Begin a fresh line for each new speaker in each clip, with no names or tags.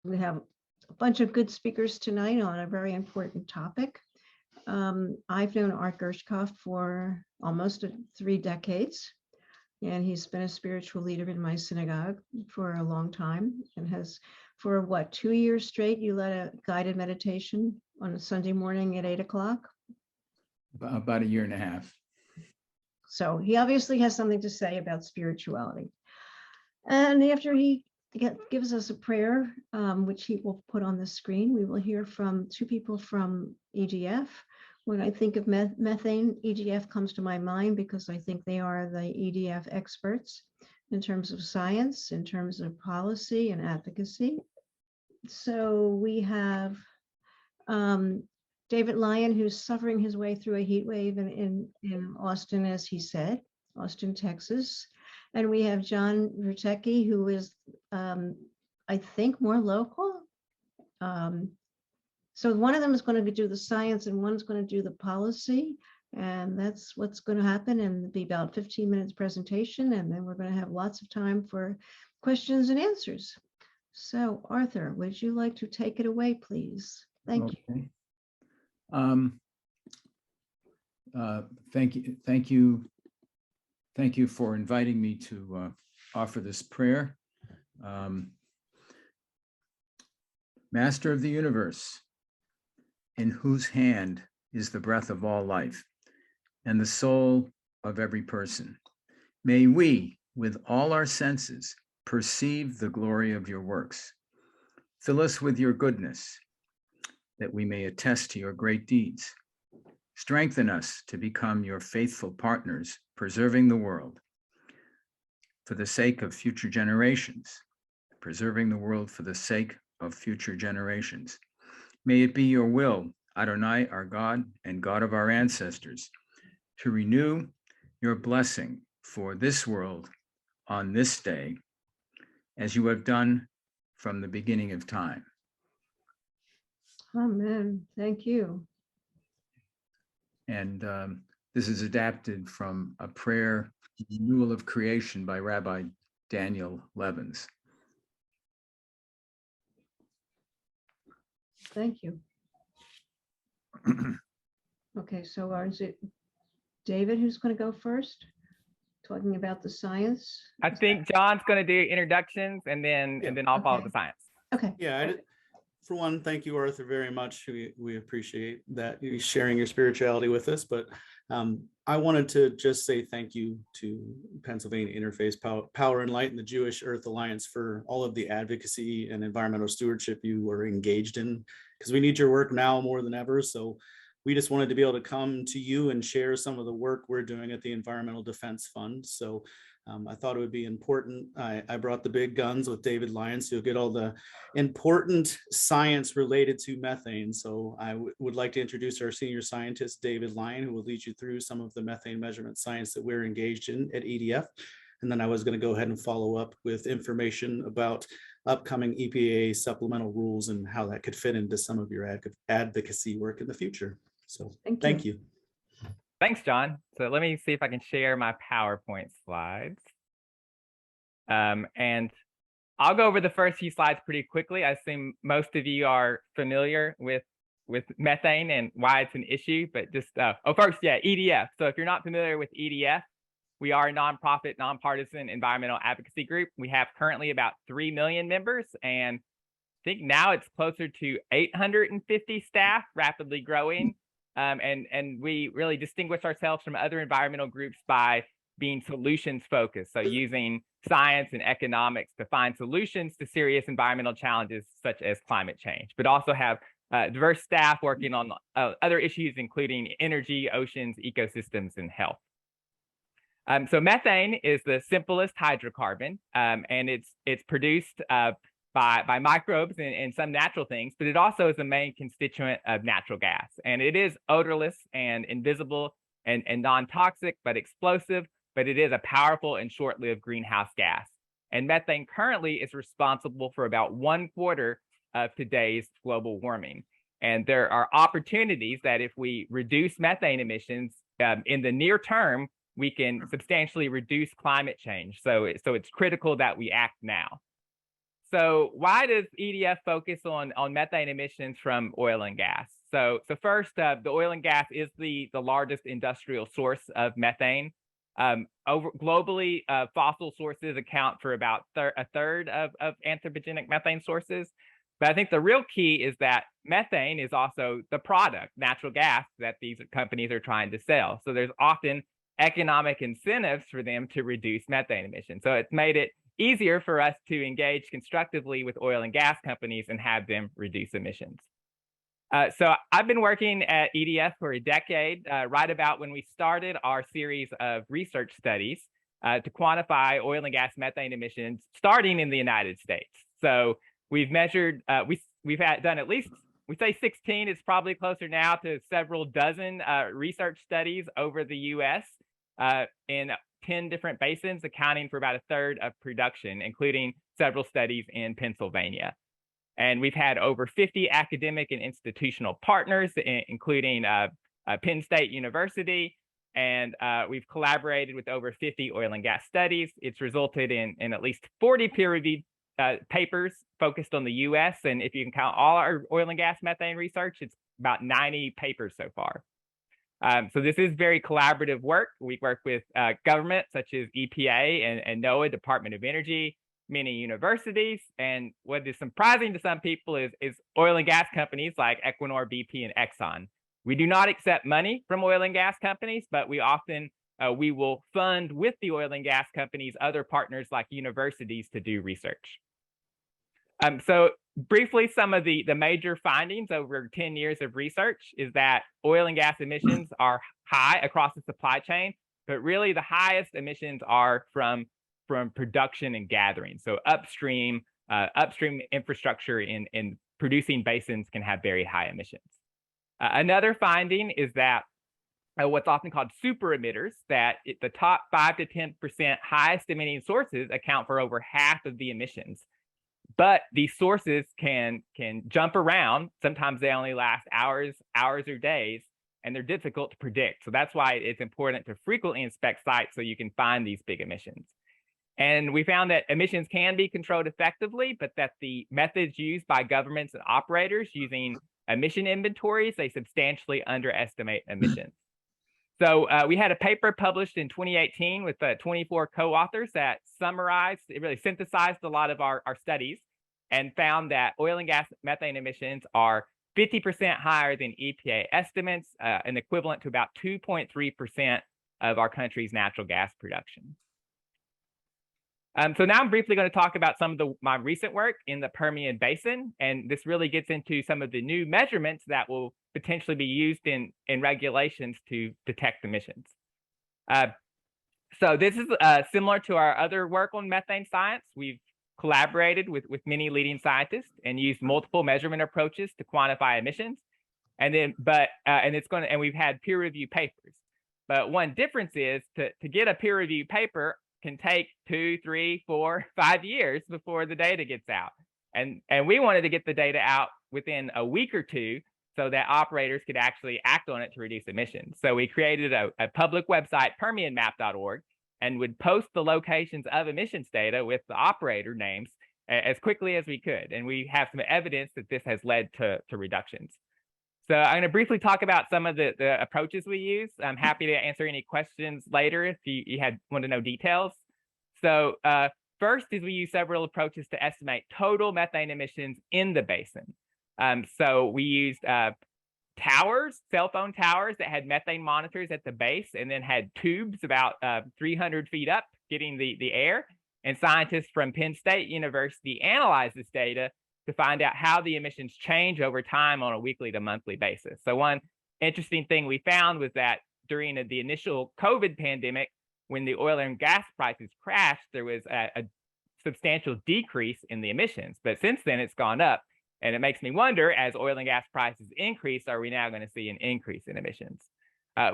We have a bunch of good speakers tonight on a very important topic. I've known Art Gershkoff for almost 3 decades, and he's been a spiritual leader in my synagogue for a long time, and has, for what, 2 years straight, you led a guided meditation on a Sunday morning at 8 o'clock?
About a year and a half.
So he obviously has something to say about spirituality. And after he gives us a prayer, which he will put on the screen, we will hear from 2 people from EDF. When I think of methane, EDF comes to my mind because I think they are the EDF experts in terms of science, in terms of policy and advocacy. So we have David Lyon, who's suffering his way through a heat wave in Austin, as he said, Austin, Texas. And we have John Rutecki, who is, I think, more local. So one of them is going to do the science and one's going to do the policy. And that's what's going to happen. And it'll be about 15 minutes presentation. And then we're going to have lots of time for questions and answers. So Arthur, would you like to take it away, please? Thank you.
Thank you for inviting me to offer this prayer. Master of the universe, in whose hand is the breath of all life and the soul of every person, may we, with all our senses, perceive the glory of your works. Fill us with your goodness, that we may attest to your great deeds. Strengthen us to become your faithful partners, preserving the world for the sake of future generations, preserving the world for the sake of future generations. May it be your will, Adonai, our God and God of our ancestors, to renew your blessing for this world on this day, as you have done from the beginning of time.
Amen. Thank you.
And this is adapted from a prayer, Renewal of Creation by Rabbi Daniel Levins.
Thank you. Okay, so is it David who's going to go first, talking about the science?
I think John's going to do introductions, and then I'll follow the science.
Okay.
Yeah. For one, thank you, Arthur, very much. We appreciate that you sharing your spirituality with us. But I wanted to just say thank you to Pennsylvania Interfaith Power and Light and the Jewish Earth Alliance for all of the advocacy and environmental stewardship you were engaged in, because we need your work now more than ever. So we just wanted to be able to come to you and share some of the work we're doing at the Environmental Defense Fund. So I thought it would be important. I brought the big guns with David Lyon, so you'll get all the important science related to methane. So I would like to introduce our senior scientist, David Lyon, who will lead you through some of the methane measurement science that we're engaged in at EDF. And then I was going to go ahead and follow up with information about upcoming EPA supplemental rules and how that could fit into some of your advocacy work in the future. So thank you.
Thanks, John. So let me see if I can share my PowerPoint slides. And I'll go over the first few slides pretty quickly. I assume most of you are familiar with methane and why it's an issue, but just, first, yeah, EDF. So if you're not familiar with EDF, we are a nonprofit, nonpartisan environmental advocacy group. We have currently about 3 million members, and I think now it's closer to 850 staff, rapidly growing. And we really distinguish ourselves from other environmental groups by being solutions focused. So using science and economics to find solutions to serious environmental challenges such as climate change, but also have diverse staff working on other issues, including energy, oceans, ecosystems, and health. So methane is the simplest hydrocarbon, and it's produced by microbes and some natural things, but it also is the main constituent of natural gas. And it is odorless and invisible and non-toxic, but explosive, but it is a powerful and short-lived greenhouse gas. And methane currently is responsible for about 1/4 of today's global warming. And there are opportunities that if we reduce methane emissions in the near term, we can substantially reduce climate change. So it's critical that we act now. So why does EDF focus on methane emissions from oil and gas? So first, the oil and gas is the largest industrial source of methane. Globally, fossil sources account for about a third of anthropogenic methane sources. But I think the real key is that methane is also the product, natural gas, that these companies are trying to sell. So there's often economic incentives for them to reduce methane emissions. So it's made it easier for us to engage constructively with oil and gas companies and have them reduce emissions. So I've been working at EDF for a decade, right about when we started our series of research studies to quantify oil and gas methane emissions starting in the United States. So we've measured, we've done at least, we say 16, it's probably closer now to several dozen research studies over the US in 10 different basins, accounting for about a third of production, including several studies in Pennsylvania. And we've had over 50 academic and institutional partners, including Penn State University, and we've collaborated with over 50 oil and gas studies. It's resulted in at least 40 peer-reviewed papers focused on the US, and if you can count all our oil and gas methane research, it's about 90 papers so far. So this is very collaborative work. We work with government such as EPA and NOAA, Department of Energy, many universities, and what is surprising to some people is oil and gas companies like Equinor, BP, and Exxon. We do not accept money from oil and gas companies, but we often we will fund with the oil and gas companies other partners like universities to do research. So briefly, some of the major findings over 10 years of research is that oil and gas emissions are high across the supply chain, but really the highest emissions are from production and gathering. So upstream infrastructure in producing basins can have very high emissions. Another finding is that what's often called super emitters, that the top 5 to 10% highest emitting sources account for over half of the emissions. But these sources can jump around. Sometimes they only last hours or days, and they're difficult to predict. So that's why it's important to frequently inspect sites so you can find these big emissions. And we found that emissions can be controlled effectively, but that the methods used by governments and operators using emission inventories, they substantially underestimate emissions. So we had a paper published in 2018 with 24 co-authors that summarized, it really synthesized a lot of our studies and found that oil and gas methane emissions are 50% higher than EPA estimates, and equivalent to about 2.3% of our country's natural gas production. So now I'm briefly going to talk about some of my recent work in the Permian Basin, and this really gets into some of the new measurements that will potentially be used in regulations to detect emissions. So this is similar to our other work on methane science. We've collaborated with many leading scientists and used multiple measurement approaches to quantify emissions, and we've had peer review papers. But one difference is to get a peer review paper can take 2, 3, 4, 5 years before the data gets out. And we wanted to get the data out within a week or two so that operators could actually act on it to reduce emissions. So we created a public website, permianmap.org, and would post the locations of emissions data with the operator names as quickly as we could. And we have some evidence that this has led to reductions. So I'm going to briefly talk about some of the approaches we use. I'm happy to answer any questions later if you want to know details. So first is we use several approaches to estimate total methane emissions in the basin. So we used towers, cell phone towers that had methane monitors at the base and then had tubes about 300 feet up getting the air. And scientists from Penn State University analyzed this data to find out how the emissions change over time on a weekly to monthly basis. So one interesting thing we found was that during the initial COVID pandemic, when the oil and gas prices crashed, there was a substantial decrease in the emissions. But since then, it's gone up. And it makes me wonder, as oil and gas prices increase, are we now going to see an increase in emissions?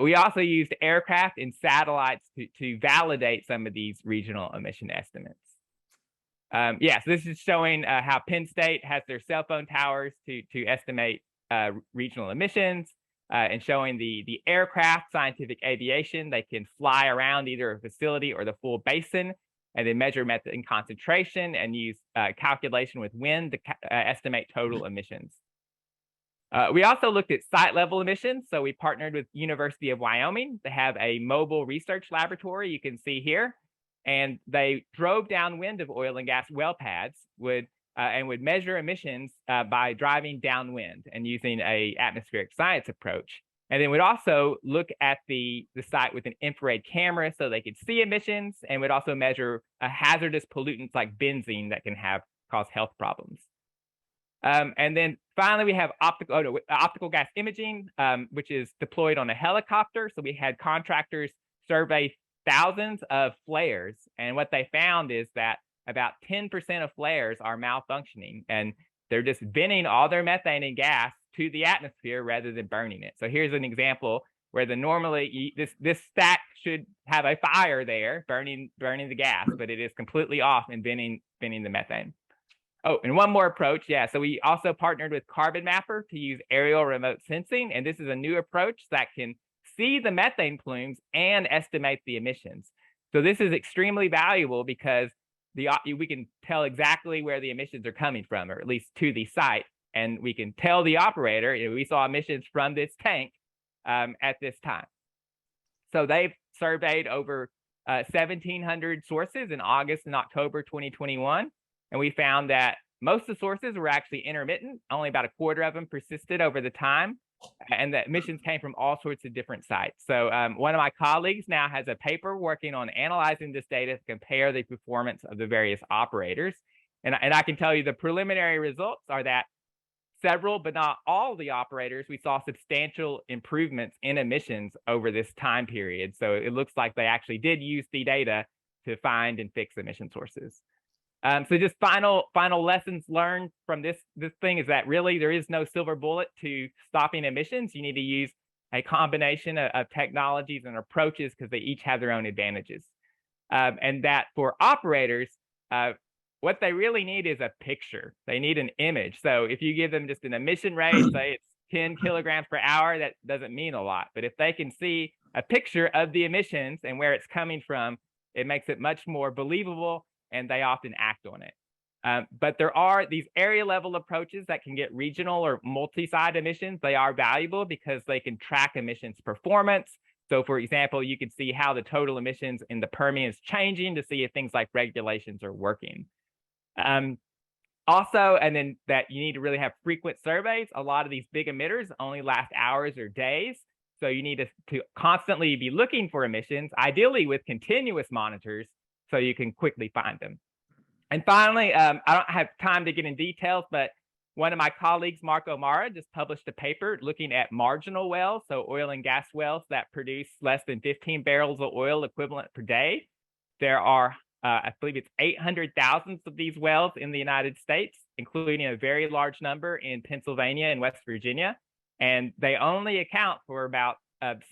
We also used aircraft and satellites to validate some of these regional emission estimates. So this is showing how Penn State has their cell phone towers to estimate regional emissions, and showing the aircraft, scientific aviation. They can fly around either a facility or the full basin and then measure methane concentration and use calculation with wind to estimate total emissions. We also looked at site level emissions. So we partnered with University of Wyoming to have a mobile research laboratory you can see here. And they drove downwind of oil and gas well pads and would measure emissions by driving downwind and using a atmospheric science approach. And then we'd also look at the site with an infrared camera so they could see emissions, and would also measure hazardous pollutants like benzene that can cause health problems. And then finally, we have optical gas imaging, which is deployed on a helicopter. So we had contractors survey thousands of flares. And what they found is that about 10% of flares are malfunctioning, and they're just venting all their methane and gas to the atmosphere rather than burning it. So here's an example where this stack should have a fire there burning the gas, but it is completely off and venting the methane. Oh, and one more approach. Yeah, so we also partnered with Carbon Mapper to use aerial remote sensing. And this is a new approach that can see the methane plumes and estimate the emissions. So this is extremely valuable because we can tell exactly where the emissions are coming from, or at least to the site. And we can tell the operator, we saw emissions from this tank at this time. So they've surveyed over 1,700 sources in August and October 2021. And we found that most of the sources were actually intermittent. Only about a quarter of them persisted over the time. And the emissions came from all sorts of different sites. So one of my colleagues now has a paper working on analyzing this data to compare the performance of the various operators. And I can tell you the preliminary results are that several, but not all of the operators, we saw substantial improvements in emissions over this time period. So it looks like they actually did use the data to find and fix emission sources. So just final lessons learned from this thing is that really there is no silver bullet to stopping emissions. You need to use a combination of technologies and approaches because they each have their own advantages. And that for operators, what they really need is a picture. They need an image. So if you give them just an emission rate, say it's 10 kilograms per hour, that doesn't mean a lot. But if they can see a picture of the emissions and where it's coming from, it makes it much more believable, and they often act on it. But there are these area level approaches that can get regional or multi-site emissions. They are valuable because they can track emissions performance. So for example, you can see how the total emissions in the Permian is changing to see if things like regulations are working. Also, and then that you need to really have frequent surveys. A lot of these big emitters only last hours or days. So you need to constantly be looking for emissions, ideally with continuous monitors, so you can quickly find them. And finally, I don't have time to get in details, but one of my colleagues, Mark O'Mara, just published a paper looking at marginal wells, so oil and gas wells that produce less than 15 barrels of oil equivalent per day. There are, I believe it's 800,000 of these wells in the United States, including a very large number in Pennsylvania and West Virginia. And they only account for about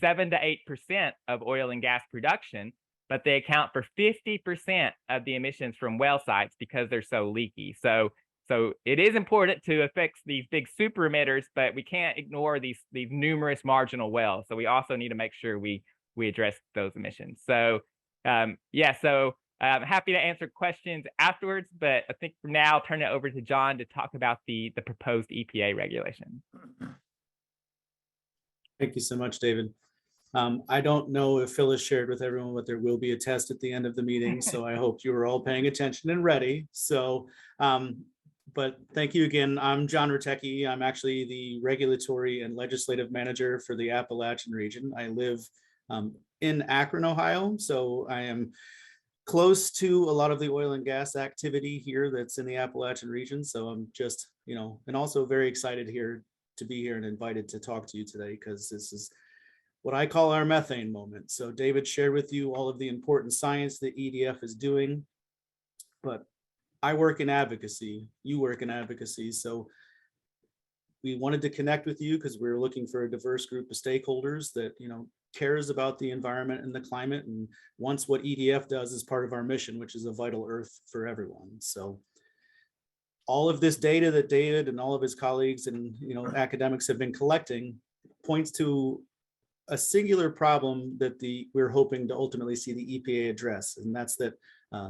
7 to 8% of oil and gas production, but they account for 50% of the emissions from well sites because they're so leaky. So it is important to fix these big super emitters, but we can't ignore these numerous marginal wells. So we also need to make sure we address those emissions. So I'm happy to answer questions afterwards, but I think for now, I'll turn it over to John to talk about the proposed EPA regulation.
Thank you so much, David. I don't know if Phyllis shared with everyone, but there will be a test at the end of the meeting. So I hope you were all paying attention and ready. So, but thank you again. I'm John Rutecki. I'm actually the regulatory and legislative manager for the Appalachian region. I live in Akron, Ohio. So I am close to a lot of the oil and gas activity here that's in the Appalachian region. So I'm just, and also very excited to be here and invited to talk to you today, because this is what I call our methane moment. So David shared with you all of the important science that EDF is doing, but I work in advocacy, you work in advocacy. So we wanted to connect with you because we were looking for a diverse group of stakeholders that, cares about the environment and the climate and wants what EDF does as part of our mission, which is a vital earth for everyone. So all of this data that David and all of his colleagues and academics have been collecting points to a singular problem that we're hoping to ultimately see the EPA address, and that's that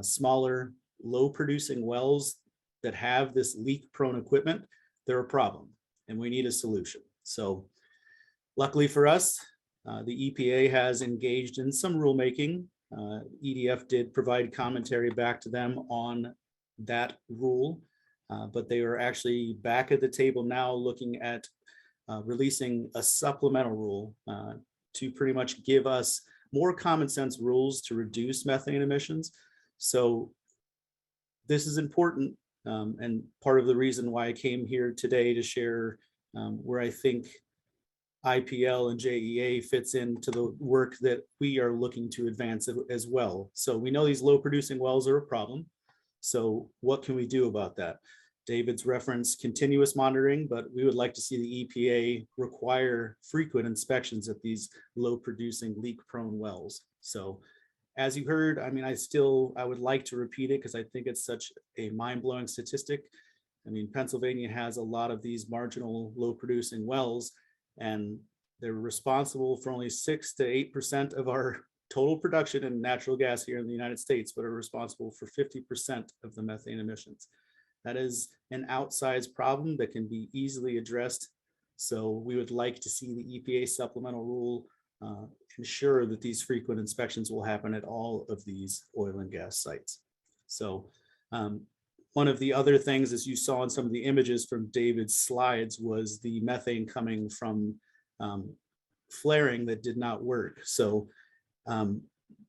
Smaller, low producing wells that have this leak prone equipment, they're a problem and we need a solution. So luckily for us, the EPA has engaged in some rulemaking. EDF did provide commentary back to them on that rule, but they are actually back at the table now looking at releasing a supplemental rule to pretty much give us more common sense rules to reduce methane emissions. So this is important, and part of the reason why I came here today to share where I think IPL and JEA fits into the work that we are looking to advance as well. So we know these low producing wells are a problem. So what can we do about that? David's referenced continuous monitoring, but we would like to see the EPA require frequent inspections at these low producing leak prone wells. So as you heard, I mean, I would like to repeat it because I think it's such a mind-blowing statistic. I mean, Pennsylvania has a lot of these marginal low producing wells, and they're responsible for only 6 to 8% of our total production in natural gas here in the United States, but are responsible for 50% of the methane emissions. That is an outsized problem that can be easily addressed. So we would like to see the EPA supplemental rule ensure that these frequent inspections will happen at all of these oil and gas sites. So one of the other things, as you saw in some of the images from David's slides, was the methane coming from flaring that did not work. So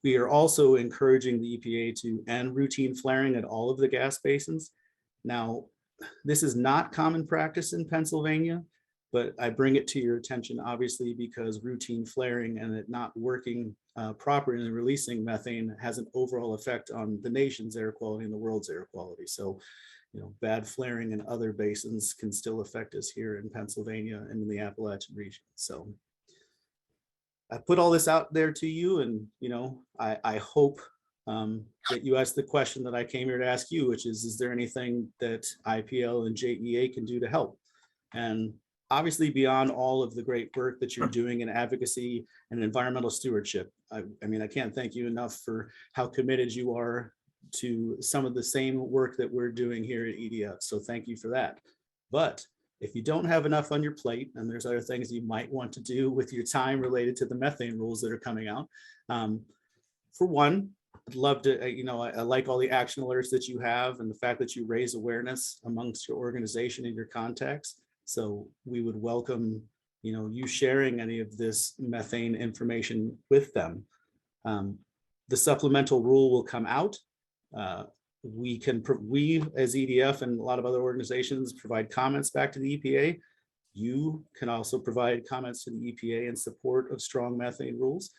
we are also encouraging the EPA to end routine flaring at all of the gas basins. Now, this is not common practice in Pennsylvania, but I bring it to your attention, obviously, because routine flaring and it not working properly and releasing methane has an overall effect on the nation's air quality and the world's air quality. So, you know, bad flaring in other basins can still affect us here in Pennsylvania and in the Appalachian region. So I put all this out there to you, and, you know, I hope that you asked the question that I came here to ask you, which is there anything that IPL and JEA can do to help? And obviously, beyond all of the great work that you're doing in advocacy and environmental stewardship, I mean, I can't thank you enough for how committed you are to some of the same work that we're doing here at EDF. So thank you for that. But if you don't have enough on your plate, and there's other things you might want to do with your time related to the methane rules that are coming out, for one, I'd love to, you know, I like all the action alerts that you have and the fact that you raise awareness amongst your organization and your contacts. So we would welcome, you know, you sharing any of this methane information with them. The supplemental rule will come out. We as EDF and a lot of other organizations provide comments back to the EPA. You can also provide comments to the EPA in support of strong methane rules.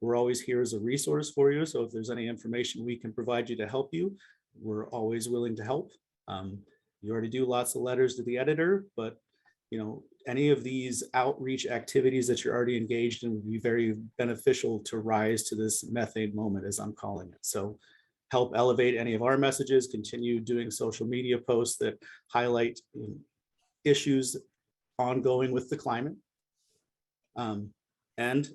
We're always here as a resource for you. So if there's any information we can provide you to help you, we're always willing to help. You already do lots of letters to the editor, but you know, any of these outreach activities that you're already engaged in would be very beneficial to rise to this methane moment, as I'm calling it. So help elevate any of our messages, continue doing social media posts that highlight issues ongoing with the climate. And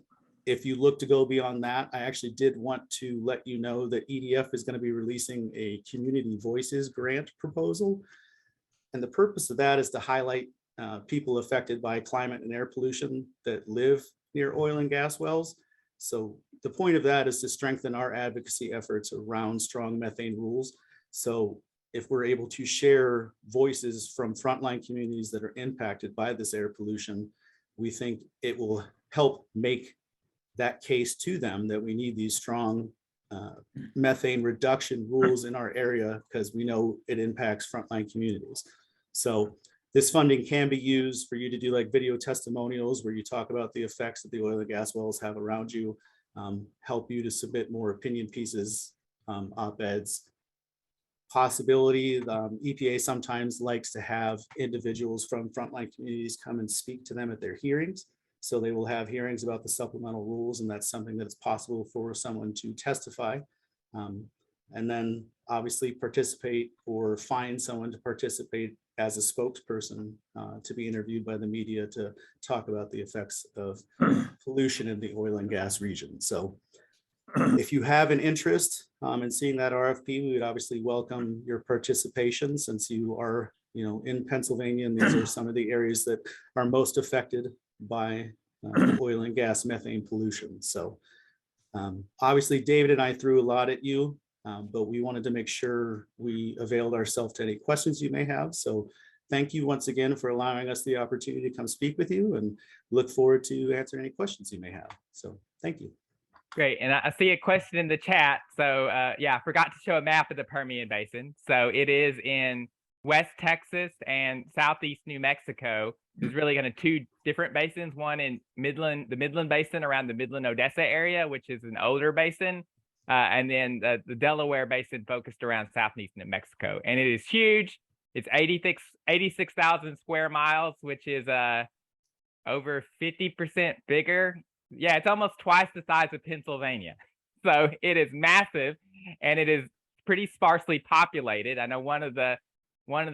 if you look to go beyond that, I actually did want to let you know that EDF is going to be releasing a Community Voices grant proposal. And the purpose of that is to highlight people affected by climate and air pollution that live near oil and gas wells. So the point of that is to strengthen our advocacy efforts around strong methane rules. So if we're able to share voices from frontline communities that are impacted by this air pollution, we think it will help make that case to them that we need these strong methane reduction rules in our area because we know it impacts frontline communities. So this funding can be used for you to do like video testimonials where you talk about the effects that the oil and gas wells have around you, help you to submit more opinion pieces, op-eds. Possibility, EPA sometimes likes to have individuals from frontline communities come and speak to them at their hearings. So they will have hearings about the supplemental rules, and that's something that's possible for someone to testify. And then obviously participate or find someone to participate as a spokesperson to be interviewed by the media to talk about the effects of pollution in the oil and gas region. So If you have an interest in seeing that RFP, we would obviously welcome your participation, since you are, in Pennsylvania, and these are some of the areas that are most affected by oil and gas methane pollution. So obviously, David and I threw a lot at you, but we wanted to make sure we availed ourselves to any questions you may have. So thank you once again for allowing us the opportunity to come speak with you, and look forward to answering any questions you may have. So thank you.
Great. And I see a question in the chat. So yeah, I forgot to show a map of the Permian Basin. So it is in West Texas and Southeast New Mexico. There's really kind of two different basins, one in the Midland Basin around the Midland Odessa area, which is an older basin. And then the Delaware Basin focused around Southeast New Mexico. And it is huge. It's 86,000 square miles, which is over 50% bigger. Yeah, it's almost twice the size of Pennsylvania. So it is massive, and it is pretty sparsely populated. I know one of the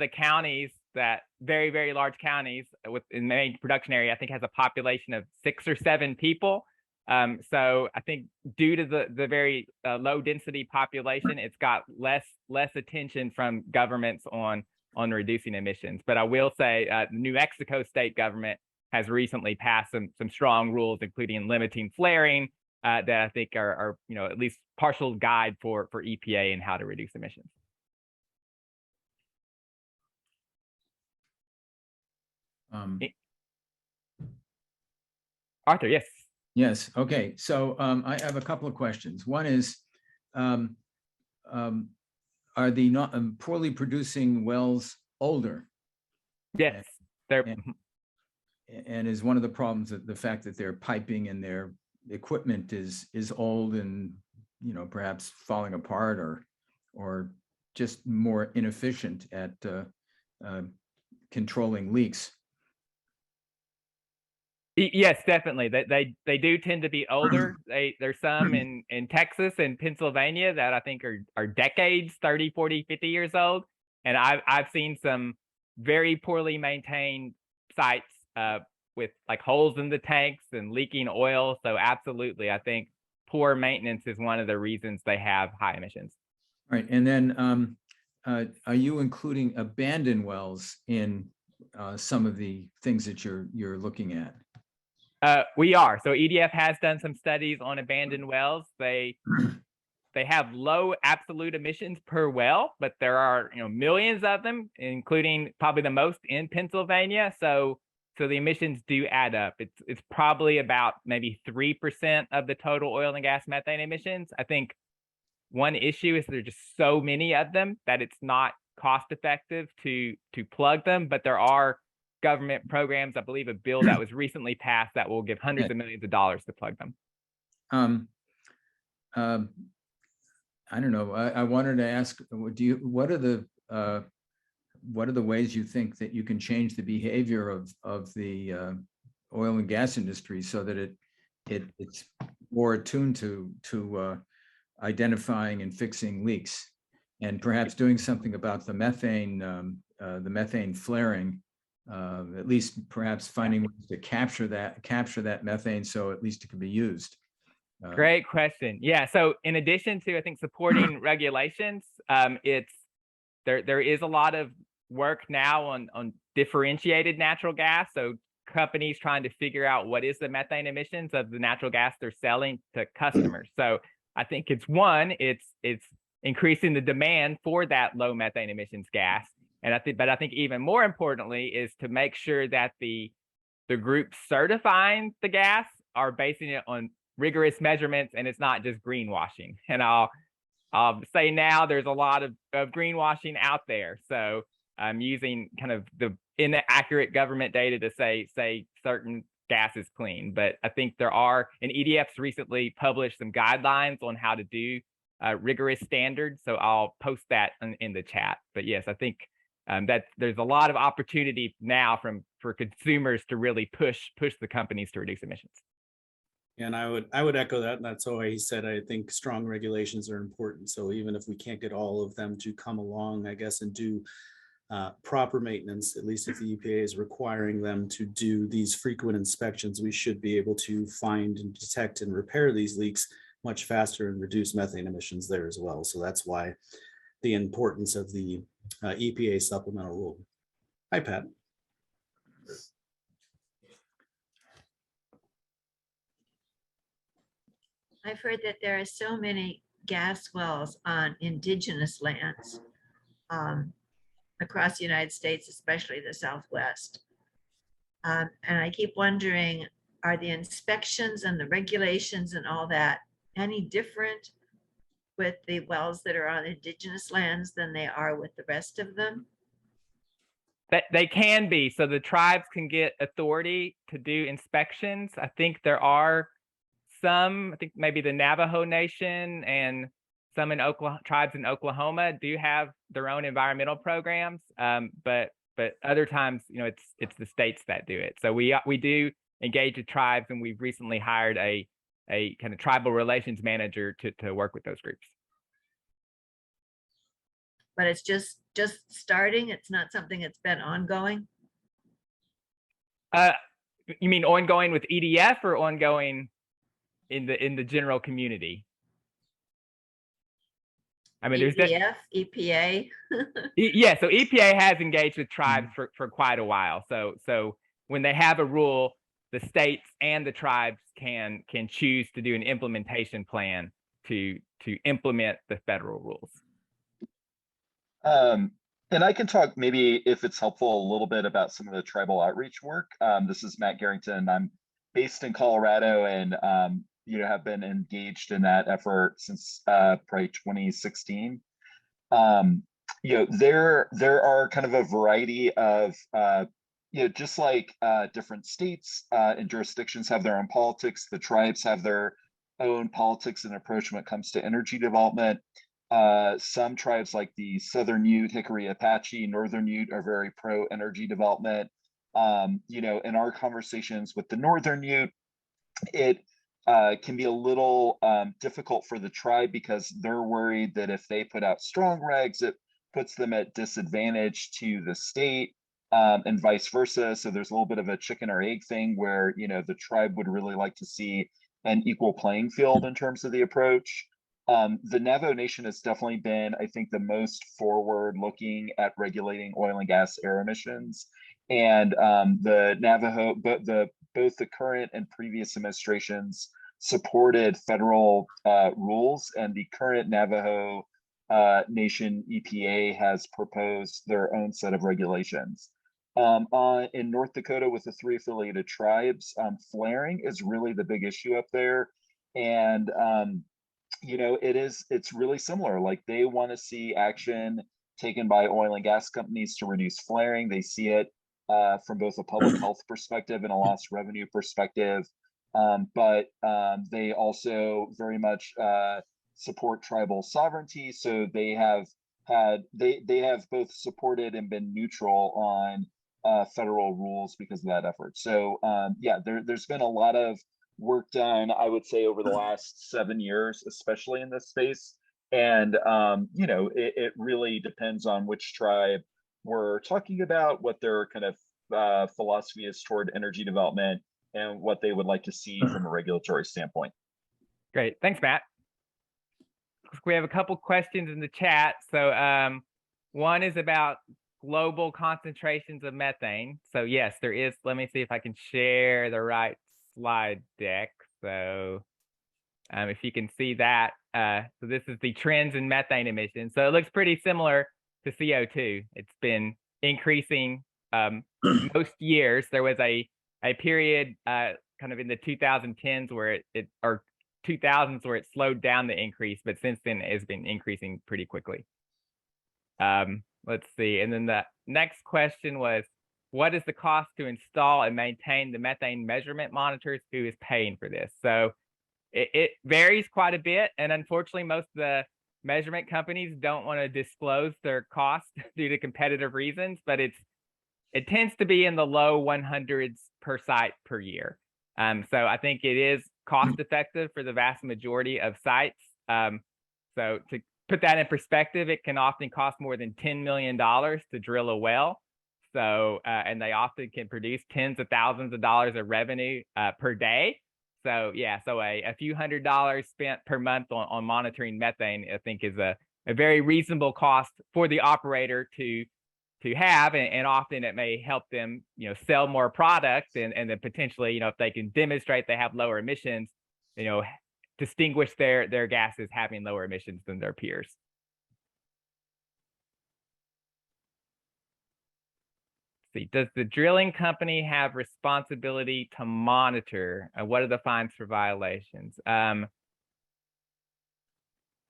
counties, that very, very large counties in the main production area, I think has a population of 6 or 7 people. So I think due to the very low density population, it's got less attention from governments on reducing emissions. But I will say the New Mexico state government has recently passed some strong rules, including limiting flaring, that I think are at least partial guide for EPA and how to reduce emissions. Arthur, yes.
Yes. Okay. So I have a couple of questions. One is, are the not poorly producing wells older?
Yes, they're.
And is one of the problems that the fact that their piping and their equipment is old and perhaps falling apart or just more inefficient at controlling leaks?
Yes, definitely. They do tend to be older. There's some in Texas and Pennsylvania that I think are decades, 30, 40, 50 years old. And I've seen some very poorly maintained sites with like holes in the tanks and leaking oil. So absolutely, I think poor maintenance is one of the reasons they have high emissions.
All right. And then are you including abandoned wells in some of the things that you're looking at?
We are. So EDF has done some studies on abandoned wells. They have low absolute emissions per well, but there are millions of them, including probably the most in Pennsylvania. So the emissions do add up. It's probably about maybe 3% of the total oil and gas methane emissions. I think one issue is there's just so many of them that it's not cost effective to plug them, but there are government programs. I believe a bill that was recently passed that will give hundreds of millions of dollars to plug them.
I don't know. I wanted to ask, what are the ways you think that you can change the behavior of the oil and gas industry so that it's more attuned to identifying and fixing leaks, and perhaps doing something about the methane flaring, at least perhaps finding ways to capture that methane so at least it can be used?
Great question. Yeah. So in addition to, I think, supporting regulations, there is a lot of work now on differentiated natural gas. So companies trying to figure out what is the methane emissions of the natural gas they're selling to customers. So I think it's increasing the demand for that low methane emissions gas. And I think even more importantly is to make sure that the groups certifying the gas are basing it on rigorous measurements, and it's not just greenwashing. And I'll say now there's a lot of greenwashing out there. So I'm using kind of the inaccurate government data to say certain gas is clean. But I think there are, and EDF's recently published some guidelines on how to do rigorous standards. So I'll post that in the chat. But yes, I think that there's a lot of opportunity now for consumers to really push the companies to reduce emissions.
And I would echo that. And that's why he said, I think strong regulations are important. So even if we can't get all of them to come along, I guess, and do proper maintenance, at least if the EPA is requiring them to do these frequent inspections, we should be able to find and detect and repair these leaks much faster and reduce methane emissions there as well. So that's why the importance of the EPA supplemental rule. Hi, Pat.
I've heard that there are so many gas wells on indigenous lands across the United States, especially the Southwest. And I keep wondering, are the inspections and the regulations and all that any different with the wells that are on indigenous lands than they are with the rest of them?
They can be. So the tribes can get authority to do inspections. I think there are some, I think maybe the Navajo Nation and some in tribes in Oklahoma do have their own environmental programs. But other times, it's the states that do it. So we do engage with tribes, and we've recently hired a kind of tribal relations manager to work with those groups.
But it's just starting. It's not something that's been ongoing.
You mean ongoing with EDF or ongoing in the general community? I mean, there's
EPA.
Yeah, so EPA has engaged with tribes for quite a while. So when they have a rule, the states and the tribes can choose to do an implementation plan to implement the federal rules.
And I can talk, maybe if it's helpful, a little bit about some of the tribal outreach work. This is Matt Garrington. I'm based in Colorado, and have been engaged in that effort since probably 2016. There are kind of a variety of just like different states and jurisdictions have their own politics, the tribes have their own politics and approach when it comes to energy development. Some tribes like the Southern Ute, Hickory Apache, Northern Ute are very pro energy development. In our conversations with the Northern Ute, it can be a little difficult for the tribe because they're worried that if they put out strong regs, it puts them at disadvantage to the state and vice versa. So there's a little bit of a chicken or egg thing where, the tribe would really like to see an equal playing field in terms of the approach. The Navajo Nation has definitely been, I think, the most forward looking at regulating oil and gas air emissions. And the Navajo, both the current and previous administrations supported federal rules, and the current Navajo Nation EPA has proposed their own set of regulations. In North Dakota, with the 3 affiliated tribes, flaring is really the big issue up there. And it's really similar. Like, they want to see action taken by oil and gas companies to reduce flaring. They see it from both a public health perspective and a lost revenue perspective. But they also very much support tribal sovereignty. So they have both supported and been neutral on federal rules because of that effort. So there's been a lot of work done, I would say, over the last 7 years, especially in this space. And it really depends on which tribe we're talking about, what their kind of philosophy is toward energy development, and what they would like to see from a regulatory standpoint.
Great, thanks, Matt. We have a couple questions in the chat. So one is about global concentrations of methane. So yes, there is. Let me see if I can share the right slide deck. So if you can see that, so this is the trends in methane emissions. So it looks pretty similar to CO2. It's been increasing most years. There was a period kind of in the 2010s where or 2000s where it slowed down the increase, but since then it has been increasing pretty quickly. Let's see. And then the next question was, what is the cost to install and maintain the methane measurement monitors? Who is paying for this? So it varies quite a bit. And unfortunately, most of the measurement companies don't want to disclose their cost due to competitive reasons, but it tends to be in the low 100s per site per year. So I think it is cost effective for the vast majority of sites. So to put that in perspective, it can often cost more than $10 million to drill a well. So, and they often can produce tens of thousands of dollars of revenue per day. So yeah, so a few $100s spent per month on monitoring methane, I think, is a very reasonable cost for the operator to have, and often it may help them, sell more product, and then potentially, if they can demonstrate they have lower emissions, distinguish their gases having lower emissions than their peers. See, does the drilling company have responsibility to monitor? What are the fines for violations?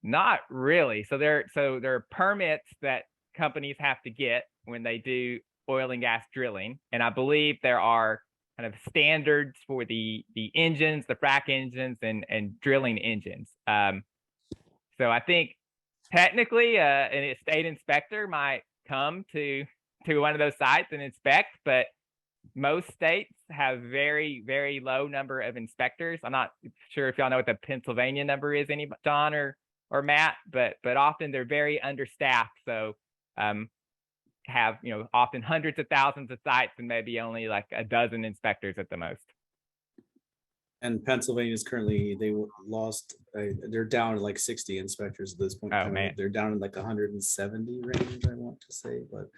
Not really. So there are permits that companies have to get when they do oil and gas drilling, and I believe there are kind of standards for the engines, the frac engines, and drilling engines. So I think technically a state inspector might come to one of those sites and inspect, but most states have very, very low number of inspectors. I'm not sure if y'all know what the Pennsylvania number is, John or Matt, but often they're very understaffed. So have, often hundreds of thousands of sites and maybe only like a dozen inspectors at the most.
And Pennsylvania is currently, they're down to like 60 inspectors at this point.
Oh, man.
They're down in like 170 range, I want to say, but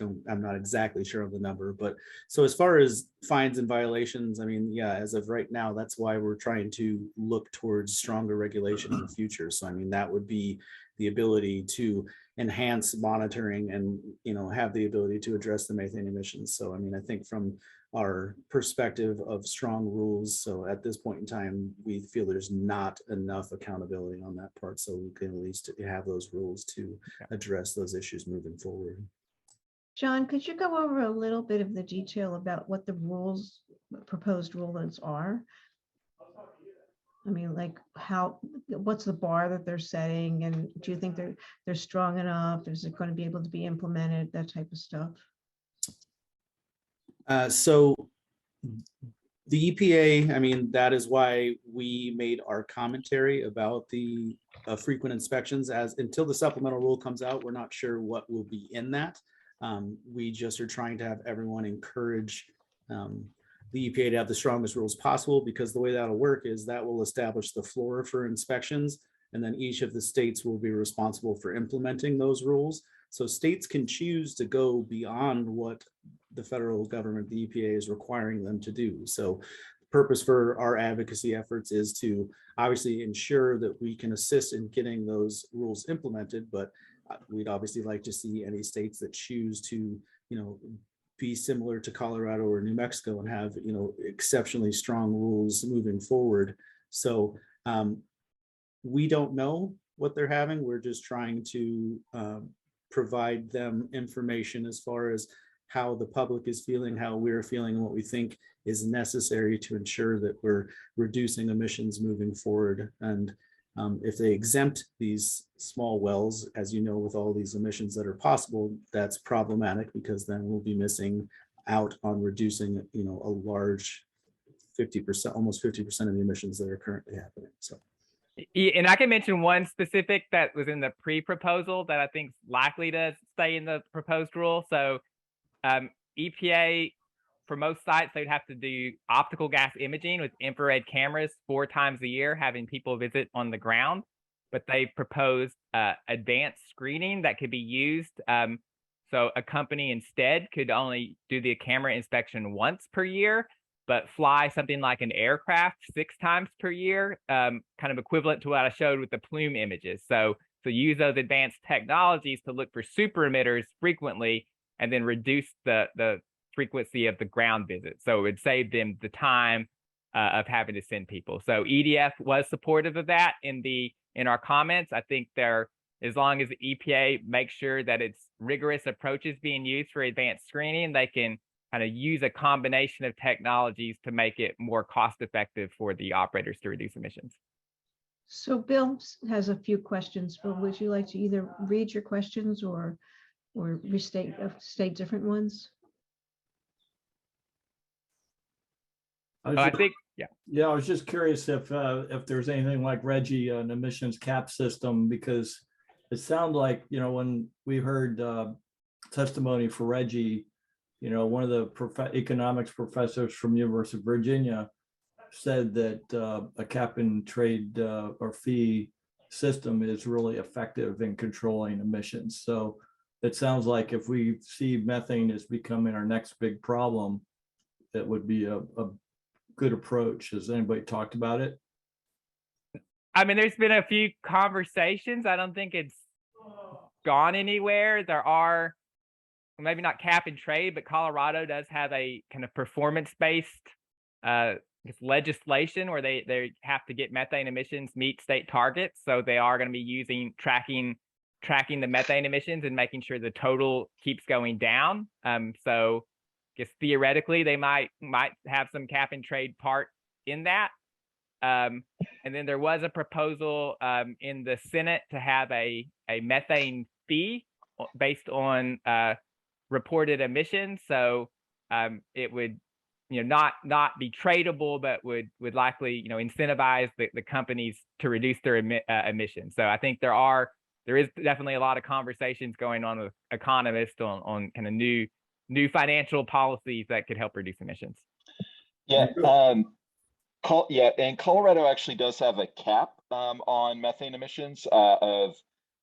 I'm not exactly sure of the number. But so as far as fines and violations, I mean, yeah, as of right now, that's why we're trying to look towards stronger regulation in the future. So I mean, that would be the ability to enhance monitoring and, have the ability to address the methane emissions. So I mean, I think from our perspective of strong rules, so at this point in time, we feel there's not enough accountability on that part. So we can at least have those rules to address those issues moving forward.
John, could you go over a little bit of the detail about what the rules, proposed rules are? I mean, like what's the bar that they're setting, and do you think they're strong enough? Is it going to be able to be implemented, that type of stuff?
So the EPA, I mean, that is why we made our commentary about the frequent inspections. As until the supplemental rule comes out, we're not sure what will be in that. We just are trying to have everyone encourage the EPA to have the strongest rules possible, because the way that'll work is that will establish the floor for inspections, and then each of the states will be responsible for implementing those rules. So states can choose to go beyond what the federal government, the EPA, is requiring them to do. So the purpose for our advocacy efforts is to obviously ensure that we can assist in getting those rules implemented, but we'd obviously like to see any states that choose to, be similar to Colorado or New Mexico and have, exceptionally strong rules moving forward. So we don't know what they're having. We're just trying to provide them information as far as how the public is feeling, how we're feeling, and what we think is necessary to ensure that we're reducing emissions moving forward. And if they exempt these small wells, as you know, with all these emissions that are possible, that's problematic, because then we'll be missing out on reducing, a large 50%, almost 50% of the emissions that are currently happening. So.
And I can mention one specific that was in the pre-proposal that I think is likely to stay in the proposed rule. So EPA, for most sites, they'd have to do optical gas imaging with infrared cameras 4 times a year, having people visit on the ground. But they proposed advanced screening that could be used. So a company instead could only do the camera inspection once per year, but fly something like an aircraft 6 times per year, kind of equivalent to what I showed with the plume images. So use those advanced technologies to look for super emitters frequently, and then reduce the frequency of the ground visit. So it would save them the time of having to send people. So EDF was supportive of that in our comments. I think as long as the EPA makes sure that it's rigorous approaches being used for advanced screening, they can kind of use a combination of technologies to make it more cost effective for the operators to reduce emissions.
So Bill has a few questions. Bill, would you like to either read your questions or state different ones?
I think, yeah.
Yeah, I was just curious if there's anything like RGGI, an emissions cap system, because it sounded like, when we heard testimony for RGGI, one of the economics professors from University of Virginia said that a cap and trade or fee system is really effective in controlling emissions. So it sounds like if we see methane as becoming our next big problem, it would be a good approach. Has anybody talked about it?
I mean, there's been a few conversations. I don't think it's gone anywhere. There are maybe not cap and trade, but Colorado does have a kind of performance-based legislation where they have to get methane emissions meet state targets. So they are going to be tracking the methane emissions and making sure the total keeps going down. So I guess theoretically they might have some cap and trade part in that. And then there was a proposal in the Senate to have a methane fee based on reported emissions. So it would not be tradable, but would likely incentivize the companies to reduce their emissions. So I think there is definitely a lot of conversations going on with economists on kind of new financial policies that could help reduce emissions.
Yeah. And Colorado actually does have a cap on methane emissions of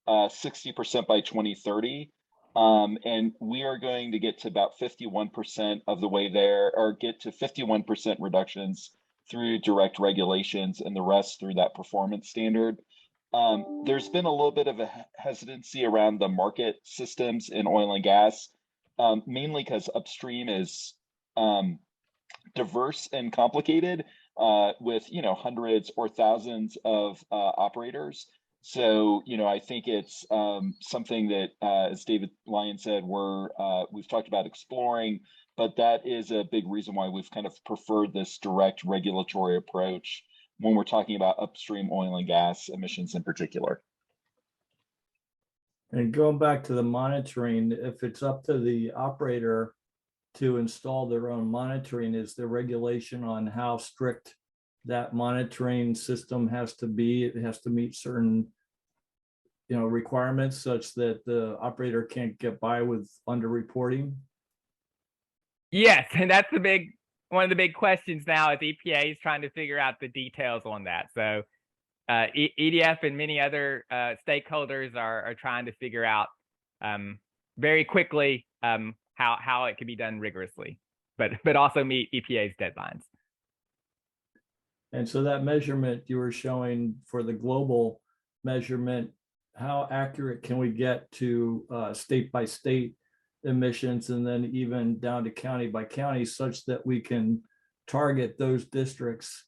60% by 2030. And we are going to get to about 51% of the way there, or get to 51% reductions through direct regulations and the rest through that performance standard. There's been a little bit of a hesitancy around the market systems in oil and gas, mainly because upstream is diverse and complicated with hundreds or thousands of operators. So I think it's something that, as David Lyon said, we've talked about exploring, but that is a big reason why we've kind of preferred this direct regulatory approach when we're talking about upstream oil and gas emissions in particular.
And going back to the monitoring, if it's up to the operator to install their own monitoring, is there regulation on how strict that monitoring system has to be? It has to meet certain requirements such that the operator can't get by with underreporting?
Yes, and that's one of the big questions now is EPA is trying to figure out the details on that. So EDF and many other stakeholders are trying to figure out very quickly how it can be done rigorously, but also meet EPA's deadlines.
And so that measurement you were showing for the global measurement, how accurate can we get to state by state emissions, and then even down to county by county, such that we can target those districts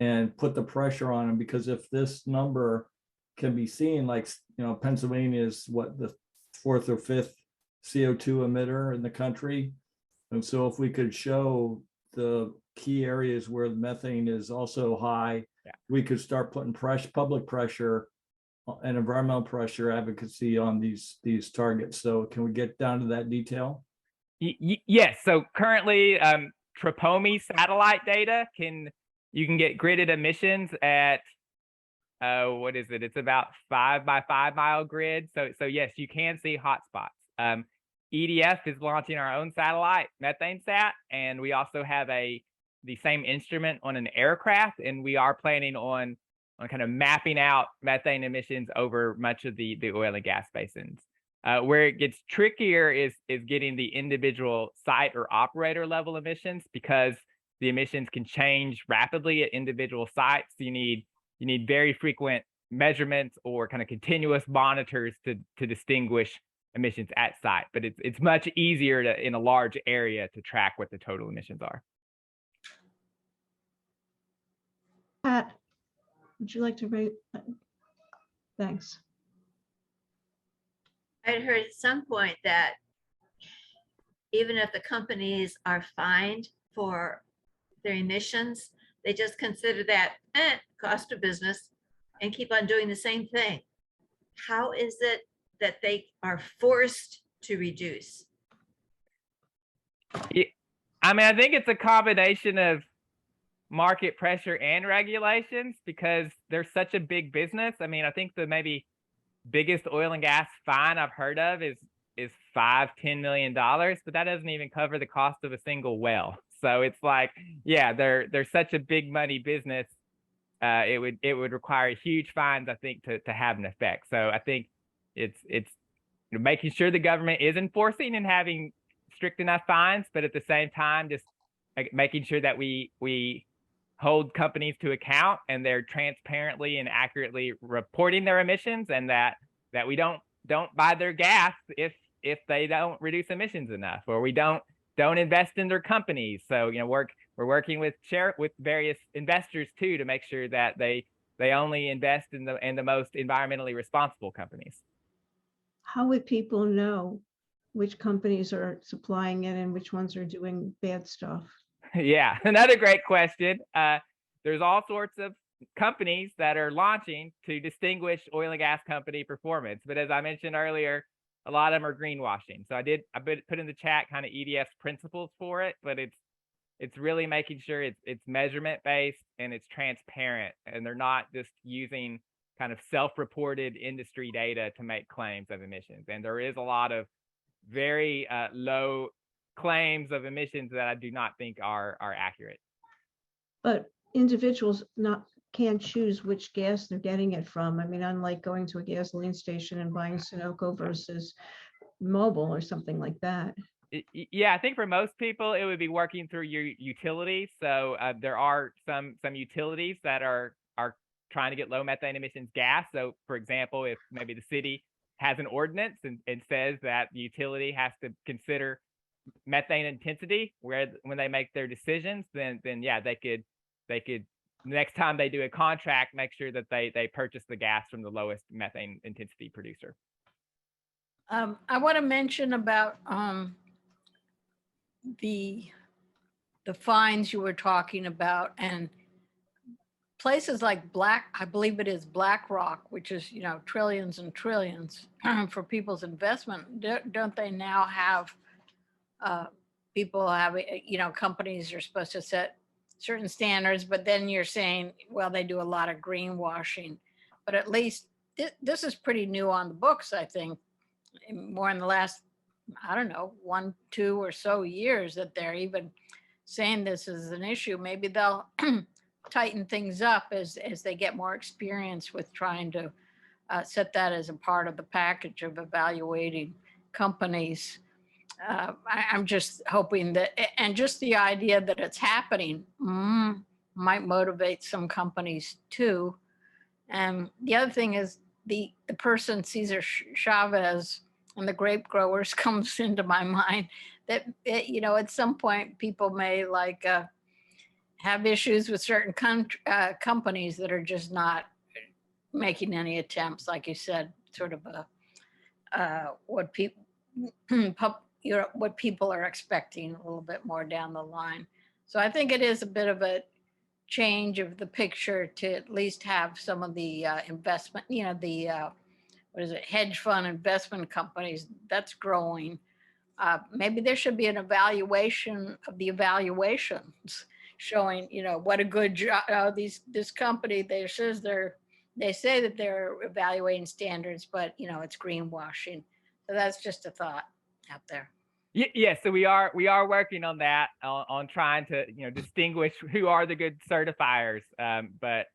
and put the pressure on them? Because if this number can be seen, like Pennsylvania is the 4th or 5th CO2 emitter in the country, and so if we could show the key areas where the methane is also high, we could start putting public pressure and environmental pressure advocacy on these targets. So can we get down to that detail?
Yes. So currently, TRPOMI satellite data you can get gridded emissions at what is it? It's about 5 by 5 mile grid. So yes, you can see hotspots. EDF is launching our own satellite, MethaneSat, and we also have the same instrument on an aircraft, and we are planning on kind of mapping out methane emissions over much of the oil and gas basins. Where it gets trickier is getting the individual site or operator level emissions, because the emissions can change rapidly at individual sites. You need very frequent measurements or kind of continuous monitors to distinguish emissions at site. But it's much easier in a large area to track what the total emissions are.
Pat, would you like to rate? Thanks.
I'd heard at some point that even if the companies are fined for their emissions, they just consider that cost of business and keep on doing the same thing. How is it that they are forced to reduce?
I mean, I think it's a combination of market pressure and regulations, because they're such a big business. I mean, I think the maybe biggest oil and gas fine I've heard of is $5-10 million, but that doesn't even cover the cost of a single well. So it's like, yeah, they're such a big money business. It would require huge fines, I think, to have an effect. So I think it's making sure the government is enforcing and having strict enough fines, but at the same time, just making sure that we hold companies to account and they're transparently and accurately reporting their emissions, and that we don't buy their gas if they don't reduce emissions enough, or we don't invest in their companies. So we're working with various investors too to make sure that they only invest in the most environmentally responsible companies.
How would people know which companies are supplying it and which ones are doing bad stuff?
Yeah, another great question. There's all sorts of companies that are launching to distinguish oil and gas company performance. But as I mentioned earlier, a lot of them are greenwashing. So I put in the chat kind of EDF's principles for it, but it's really making sure it's measurement based and it's transparent, and they're not just using kind of self-reported industry data to make claims of emissions. And there is a lot of very low claims of emissions that I do not think are accurate.
But individuals can't choose which gas they're getting it from. I mean, unlike going to a gasoline station and buying Sunoco versus Mobil or something like that.
Yeah, I think for most people, it would be working through your utilities. So there are some utilities that are trying to get low methane emissions gas. So for example, if maybe the city has an ordinance and says that the utility has to consider methane intensity when they make their decisions, then yeah, they could next time they do a contract, make sure that they purchase the gas from the lowest methane intensity producer.
I want to mention about the fines you were talking about, and places like I believe it is BlackRock, which is, trillions and trillions for people's investment. Don't they now have people have, companies are supposed to set certain standards, but then you're saying, well, they do a lot of greenwashing, but at least this is pretty new on the books, I think, more in the last, I don't know, 1, 2 or so years that they're even saying this is an issue. Maybe they'll tighten things up as they get more experience with trying to set that as a part of the package of evaluating companies. I'm just hoping that, and just the idea that it's happening might motivate some companies too. And the other thing is the person Cesar Chavez and the grape growers comes into my mind, that at some point people may have issues with certain companies that are just not making any attempts, like you said, sort of what people are expecting a little bit more down the line. So I think it is a bit of a change of the picture to at least have some of the investment, hedge fund investment companies, that's growing. Maybe there should be an evaluation of the evaluations showing, what a good job, this company, they say that they're evaluating standards, but it's greenwashing. So that's just a thought out there.
Yeah, so we are working on that, on trying to distinguish who are the good certifiers. But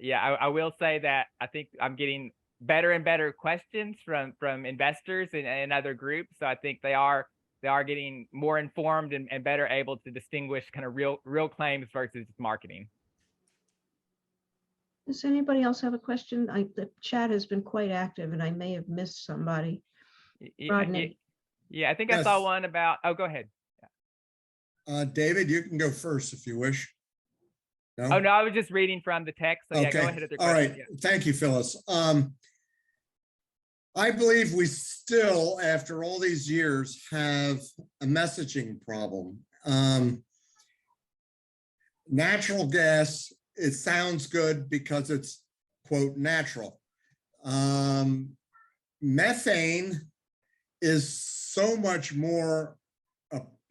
yeah, I will say that I think I'm getting better and better questions from investors and other groups. So I think they are getting more informed and better able to distinguish kind of real claims versus marketing.
Does anybody else have a question? The chat has been quite active and I may have missed somebody. Rodney.
Yeah, I think I saw one about, go ahead.
David, you can go first if you wish. No?
Oh, no, I was just reading from the text. So yeah, go ahead.
All right. Yeah. Thank you, Phyllis. I believe we still, after all these years, have a messaging problem. Natural gas, it sounds good because it's, quote, natural. Methane is so much more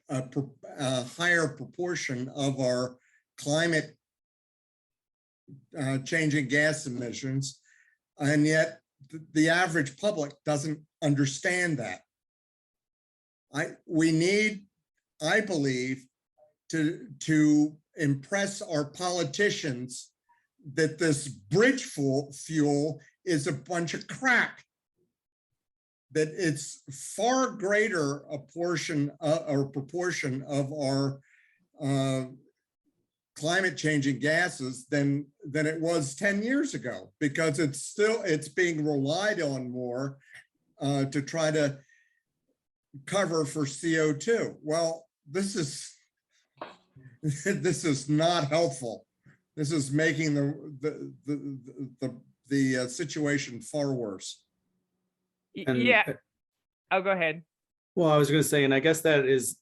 a higher proportion of our climate changing gas emissions, and yet the average public doesn't understand that. I believe to impress our politicians that this bridge fuel is a bunch of crap. That it's far greater a portion or proportion of our climate changing gases than it was 10 years ago, because it's being relied on more to try to cover for CO2. Well, this is not helpful. This is making the situation far worse.
And-
Yeah. Oh, go ahead.
Well, I was going to say, and I guess that is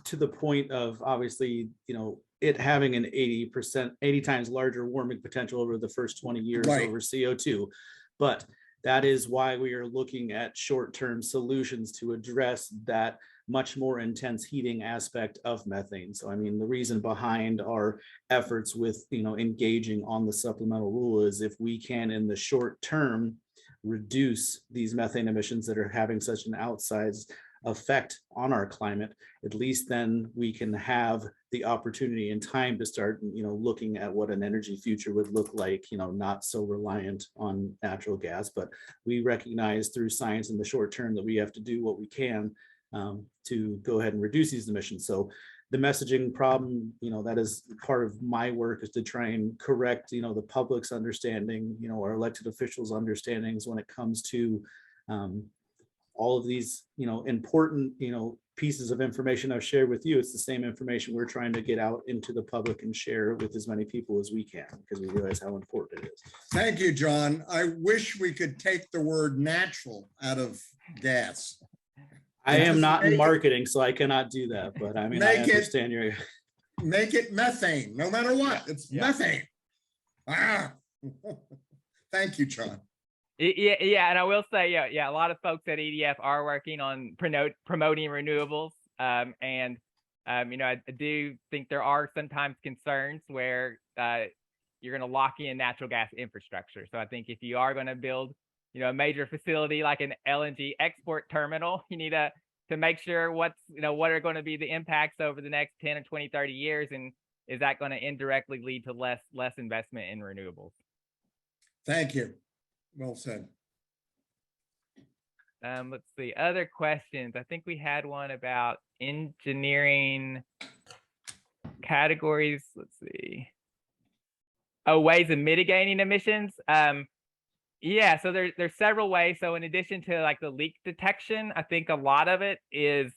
to the point of obviously, it having an 80 times larger warming potential over the first 20 years
Right.
over CO2. But that is why we are looking at short-term solutions to address that much more intense heating aspect of methane. So, I mean, the reason behind our efforts with, engaging on the supplemental rule is if we can, in the short term, reduce these methane emissions that are having such an outsized effect on our climate, at least then we can have the opportunity and time to start, looking at what an energy future would look like, not so reliant on natural gas. But we recognize through science in the short term that we have to do what we can to go ahead and reduce these emissions. So the messaging problem, that is part of my work, is to try and correct, the public's understanding, our elected officials' understandings when it comes to all of these, important, pieces of information I've shared with you. It's the same information we're trying to get out into the public and share with as many people as we can, because we realize how important it is.
Thank you, John. I wish we could take the word natural out of gas.
I am not in
Make it-
marketing, so I cannot do that, but I mean, I
Make it-
understand your.
Make it methane, no matter what. It's
Yeah.
methane. Thank you, John.
Yeah, and I will say, a lot of folks at EDF are working on promoting renewables, and I do think there are sometimes concerns where you're going to lock in natural gas infrastructure. So I think if you are going to build, a major facility like an LNG export terminal, you need to make sure what are going to be the impacts over the next 10 or 20, 30 years, and is that going to indirectly lead to less investment in renewables?
Thank you. Well said.
Let's see, other questions. I think we had one about engineering categories. Let's see. Oh, ways of mitigating emissions. Yeah, so there's several ways. So in addition to like the leak detection, I think a lot of it is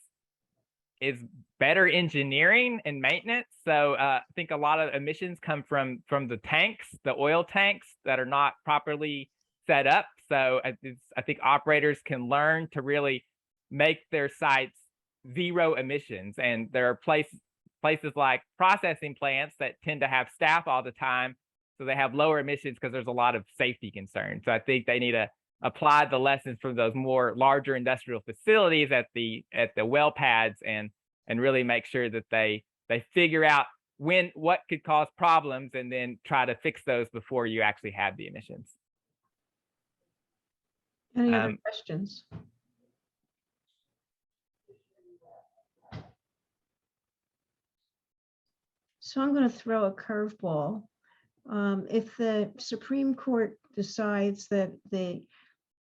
better engineering and maintenance. So I think a lot of emissions come from the tanks, the oil tanks that are not properly set up. So I think operators can learn to really make their sites zero emissions. And there are places like processing plants that tend to have staff all the time, so they have lower emissions because there's a lot of safety concerns. So I think they need to apply the lessons from those more larger industrial facilities at the well pads and really make sure that they figure out what could cause problems and then try to fix those before you actually have the emissions.
Any other questions? So I'm going to throw a curveball. If the Supreme Court decides that the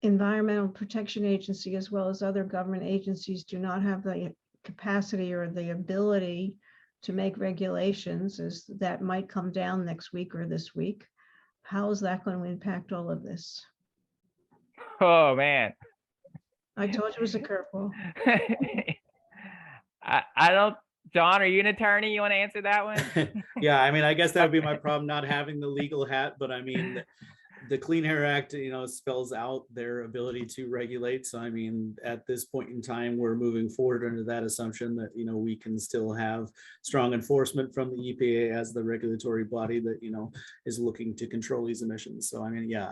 Environmental Protection Agency, as well as other government agencies, do not have the capacity or the ability to make regulations, as that might come down next week or this week, how is that going to impact all of this?
Oh, man.
I told you it was a curveball.
I don't, John, are you an attorney? You want to answer that one?
Yeah, I mean, I guess that would be my problem, not having the legal hat, but I mean, the Clean Air Act, spells out their ability to regulate. So, I mean, at this point in time, we're moving forward under that assumption that, we can still have strong enforcement from the EPA as the regulatory body that, is looking to control these emissions. So, I mean, yeah,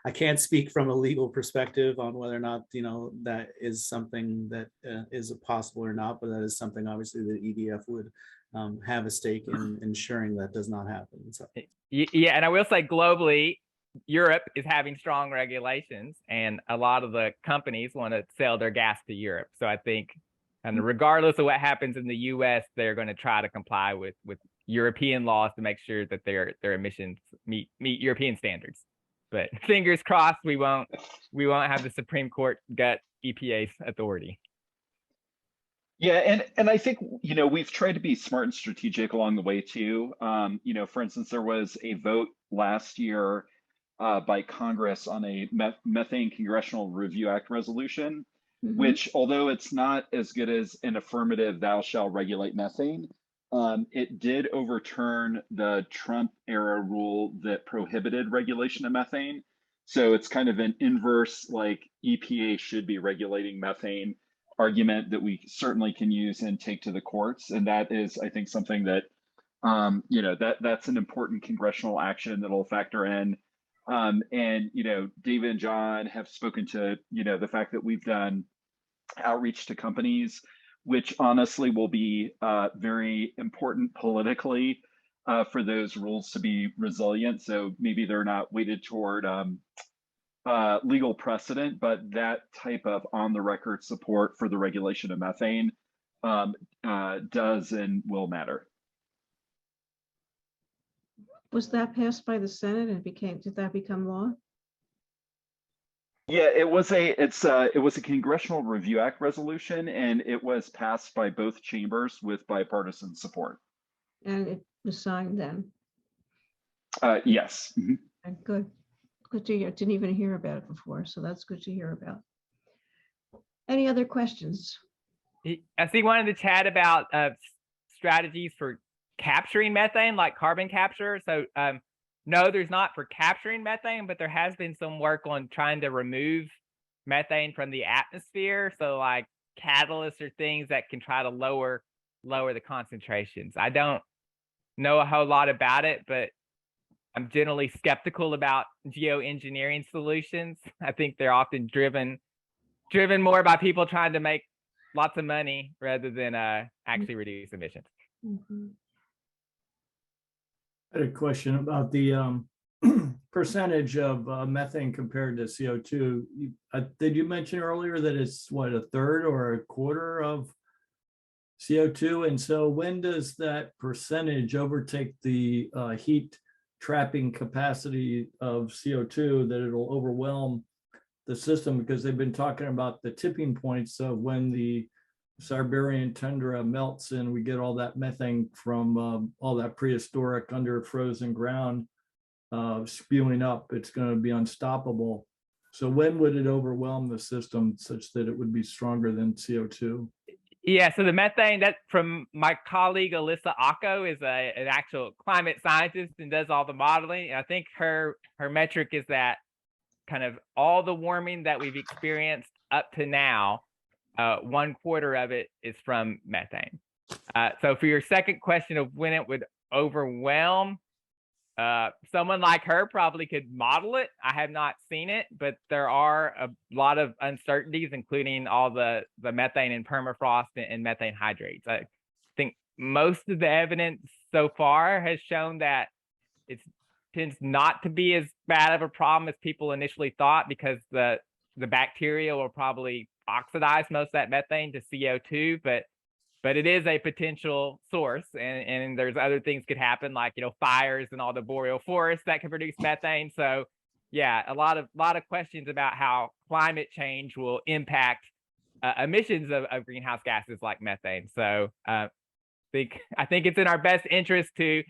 I can't speak from a legal perspective on whether or not, that is something that is possible or not, but that is something obviously that EDF would have a stake in ensuring that does not happen. So.
Yeah, and I will say globally, Europe is having strong regulations, and a lot of the companies want to sell their gas to Europe. So I think And regardless of what happens in the US, they're going to try to comply with European laws to make sure that their emissions meet European standards. But fingers crossed, we won't have the Supreme Court gut EPA's authority.
Yeah, and I think, you know, we've tried to be smart and strategic along the way too. You know, for instance, there was a vote last year by Congress on a Methane Congressional Review Act resolution, which, although it's not as good as an affirmative "thou shalt regulate methane," it did overturn the Trump era rule that prohibited regulation of methane. So it's kind of an inverse, like EPA should be regulating methane argument that we certainly can use and take to the courts. And that is, I think, something that, you know, that's an important congressional action that'll factor in. And, you know, David and John have spoken to, you know, the fact that we've done outreach to companies, which honestly will be very important politically for those rules to be resilient. So maybe they're not weighted toward legal precedent, but that type of on the record support for the regulation of methane does and will matter.
Was that passed by the Senate and did that become law?
Yeah, it was a Congressional Review Act resolution, and it was passed by both chambers with bipartisan support.
And it was signed then?
Yes.
Okay, good. Good to hear. Didn't even hear about it before, so that's good to hear about. Any other questions?
I see one in the chat about strategies for capturing methane, like carbon capture. So no, there's not for capturing methane, but there has been some work on trying to remove methane from the atmosphere. So like catalysts or things that can try to lower the concentrations. I don't know a whole lot about it, but I'm generally skeptical about geoengineering solutions. I think they're often driven more by people trying to make lots of money rather than actually reduce emissions.
I had a question about the percentage of methane compared to CO2. Did you mention earlier that it's what, a third or a quarter of CO2? And so when does that percentage overtake the heat trapping capacity of CO2 that it'll overwhelm the system? Because they've been talking about the tipping points of when the Siberian tundra melts and we get all that methane from all that prehistoric under frozen ground spewing up. It's going to be unstoppable. So when would it overwhelm the system such that it would be stronger than CO2?
Yeah, so the methane, that from my colleague Alyssa Akko is an actual climate scientist and does all the modeling. And I think her metric is that kind of all the warming that we've experienced up to now, 1/4 of it is from methane. So for your second question of when it would overwhelm, someone like her probably could model it. I have not seen it, but there are a lot of uncertainties, including all the methane in permafrost and methane hydrates. I think most of the evidence so far has shown that it tends not to be as bad of a problem as people initially thought, because the bacteria will probably oxidize most of that methane to CO2, but it is a potential source, and there's other things could happen, like, you know, fires and all the boreal forests that can produce methane. So yeah, a lot of questions about how climate change will impact emissions of greenhouse gases like methane. So I think it's in our best interest to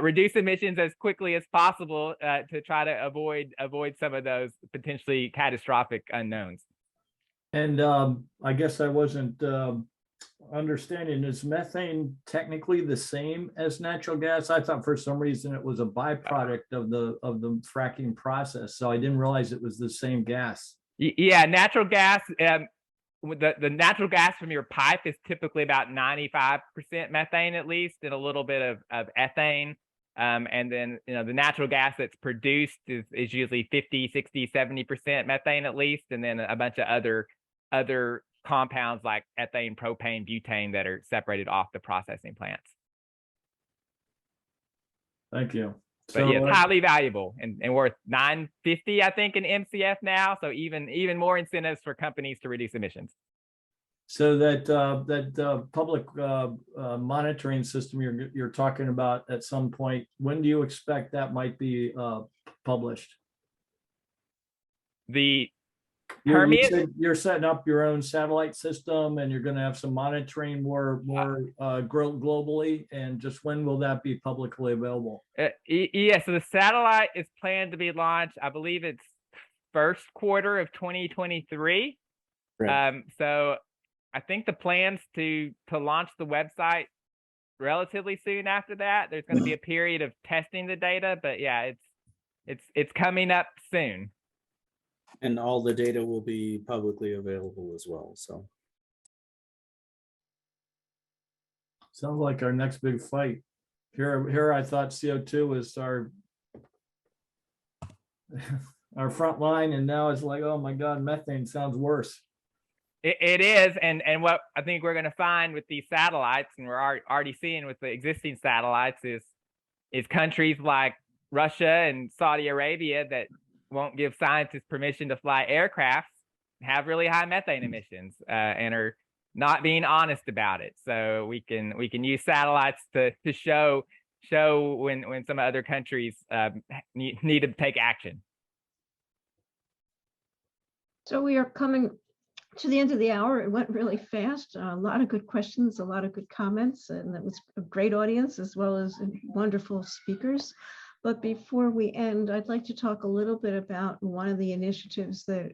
reduce emissions as quickly as possible to try to avoid some of those potentially catastrophic unknowns.
And I guess I wasn't understanding, is methane technically the same as natural gas? I thought for some reason it was a byproduct of the fracking process, so I didn't realize it was the same gas.
Yeah, natural gas. The natural gas from your pipe is typically about 95% methane at least, and a little bit of ethane. And then, you know, the natural gas that's produced is usually 50, 60, 70% methane at least, and then a bunch of other compounds like ethane, propane, butane that are separated off the processing plants.
Thank you.
But yeah, it's highly valuable and worth $9.50, I think, in MCF now. So even more incentives for companies to reduce emissions.
So that public monitoring system you're talking about at some point, when do you expect that might be published?
The
You
Permian,
said you're setting up your own satellite system and you're going to have some monitoring more globally. And just when will that be publicly available?
yeah, so the satellite is planned to be launched, I believe it's first quarter of 2023.
Right.
So I think the plans to launch the website relatively soon after that. There's going to be a period of testing the data, but yeah, it's coming up soon.
And all the data will be publicly available as well, so.
Sounds like our next big fight. Here I thought CO2 was our front line, and now it's like, oh my God, methane sounds worse.
It is, and what I think we're going to find with these satellites, and we're already seeing with the existing satellites, is countries like Russia and Saudi Arabia that won't give scientists permission to fly aircrafts have really high methane emissions and are not being honest about it. So we can use satellites to show when some other countries need to take action.
So we are coming to the end of the hour. It went really fast. A lot of good questions, a lot of good comments, and it was a great audience as well as wonderful speakers. But before we end, I'd like to talk a little bit about one of the initiatives that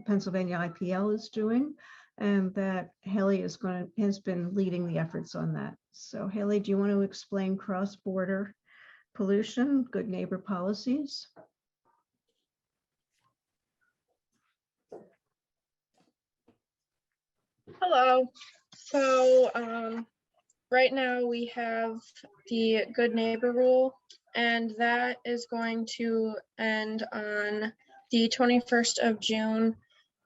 Pennsylvania IPL is doing, and that Haley has been leading the efforts on that. So Haley, do you want to explain cross-border pollution, good neighbor policies?
Hello. So right now we have the Good Neighbor Rule, and that is going to end on the 21st of June.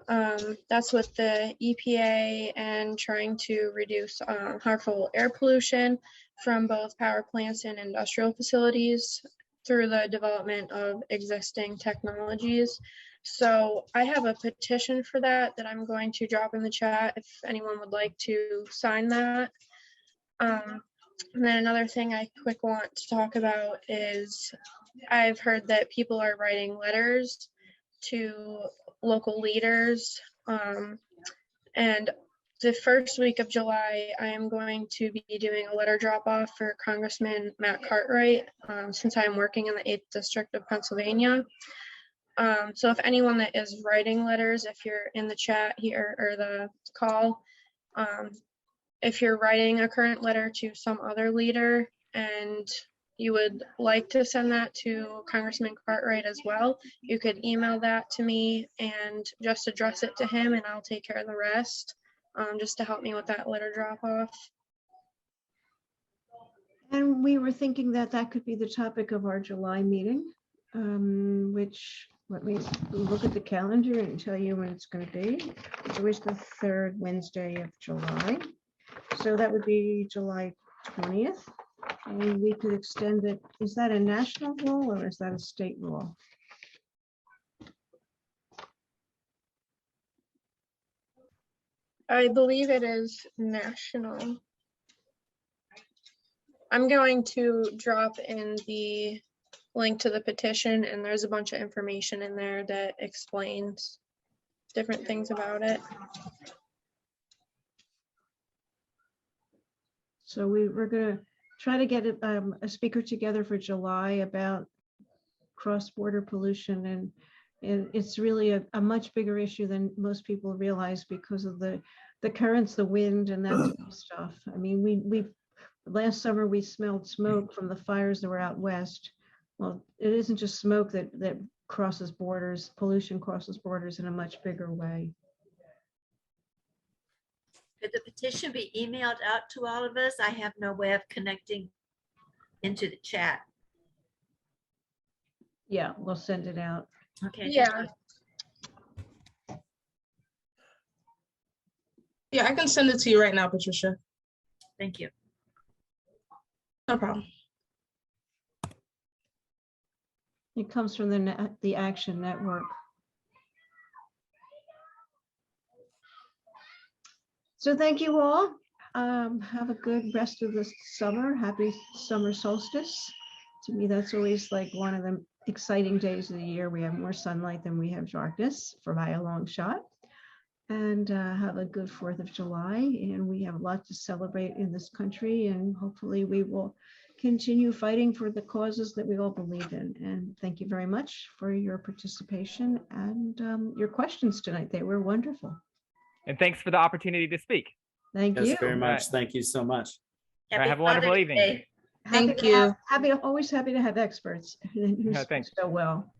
That's with the EPA and trying to reduce harmful air pollution from both power plants and industrial facilities through the development of existing technologies. So I have a petition for that I'm going to drop in the chat if anyone would like to sign that. And then another thing I quick want to talk about is I've heard that people are writing letters to local leaders. And the first week of July, I am going to be doing a letter drop off for Congressman Matt Cartwright, since I'm working in the 8th District of Pennsylvania. So if anyone that is writing letters, if you're in the chat here or the call, if you're writing a current letter to some other leader and you would like to send that to Congressman Cartwright as well, you could email that to me and just address it to him, and I'll take care of the rest, just to help me with that letter drop off.
And we were thinking that could be the topic of our July meeting, which, let me look at the calendar and tell you when it's going to be. It's always the third Wednesday of July. So that would be July 20th. And we could extend it. Is that a national rule or is that a state rule?
I believe it is national. I'm going to drop in the link to the petition, and there's a bunch of information in there that explains different things about it.
So we're going to try to get a speaker together for July about cross-border pollution, and it's really a much bigger issue than most people realize because of the currents, the wind, and that type of stuff. I mean, we last summer we smelled smoke from the fires that were out west. Well, it isn't just smoke that crosses borders. Pollution crosses borders in a much bigger way.
Could the petition be emailed out to all of us? I have no way of connecting into the chat.
Yeah, we'll send it out.
Okay.
Yeah.
Yeah, I can send it to you right now, Patricia.
Thank you.
No problem.
It comes from the Action Network. So thank you all. Have a good rest of the summer. Happy summer solstice. To me, that's always like one of the exciting days of the year. We have more sunlight than we have darkness by a long shot. And have a good 4th of July. And we have a lot to celebrate in this country. And hopefully we will continue fighting for the causes that we all believe in. And thank you very much for your participation and your questions tonight. They were wonderful.
And thanks for the opportunity to speak.
Thank you.
Yes, very much.
Right.
Thank you so much.
All right,
Happy
have a wonderful
Father's
evening.
Day.
Happy
Thank
to
you.
Always happy to have experts who
Yeah,
speak
thanks.
so well.